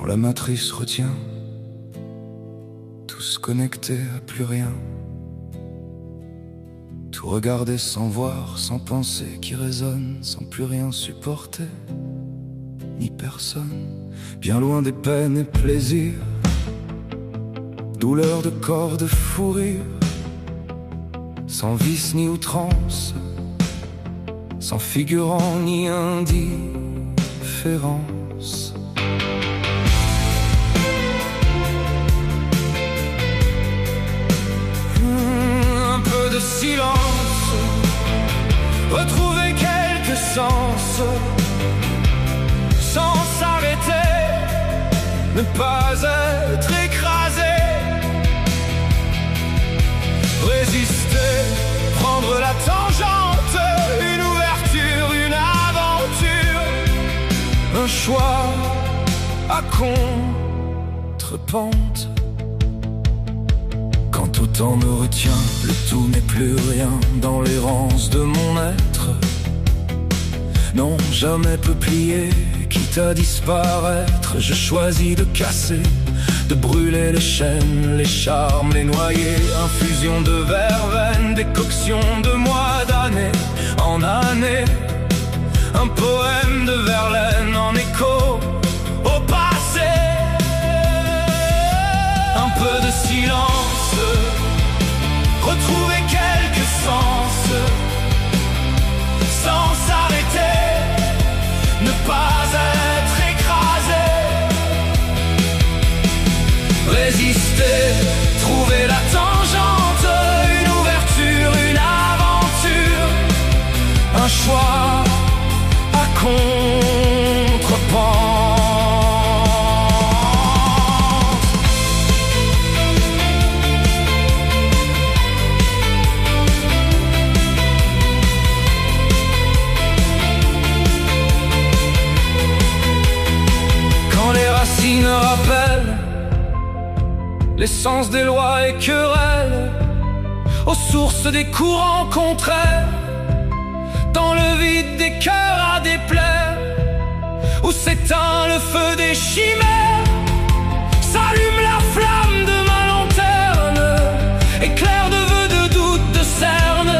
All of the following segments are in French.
quand la matrice retient, tous connectés à plus rien, tout regarder sans voir, sans penser, qui résonne, sans plus rien supporter, ni personne, bien loin des peines et plaisirs, douleur de corps, de fou rire, sans vice ni outrance, sans figurant ni indifférence. Un peu de silence, retrouver quelques sens, sans s'arrêter, ne pas être écrasé, résister, prendre la tangente, une ouverture, une aventure, un choix à contre-pente. Quand tout temps me retient, le tout n'est plus rien dans l'errance de mon être. Non, jamais peuplier, quitte à disparaître, je choisis de casser, de brûler les chaînes, les charmes, les noyer. Infusion de verveine, décoction de mois, d'année en année. Un poème de Verlaine en écho au passé. Un peu de silence, retrouver quelques sens, sans s'arrêter, ne pas être écrasé, résister, trouver la tangente, une ouverture, une aventure, un choix à contre-pente. Quand les racines rappellent l'essence des lois et querelles, aux sources des courants contraires, dans le vide des cœurs à déplaire, où s'éteint le feu des chimères, s'allume la flamme de ma lanterne, éclair de vœux, de doute, de cerne.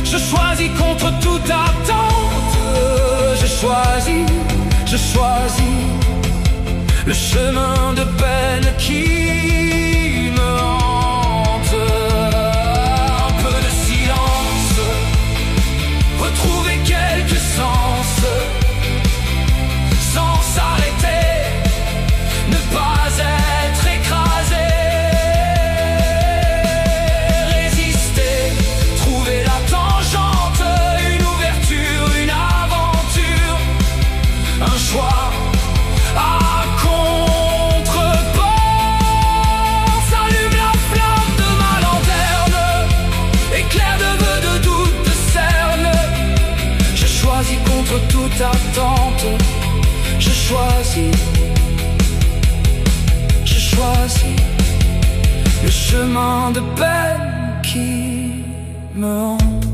Je choisis contre toute attente, je choisis le chemin de peine qui me hante. Un peu de silence, retrouver quelques sens, sans s'arrêter, ne pas être écrasé, résister, trouver la tangente, une ouverture, une aventure, un choix à contre-pente. S'allume la flamme de ma lanterne, éclair de vœux, de doute, de cerne. Je choisis contre toute attente, je choisis le chemin de peine qui me hante.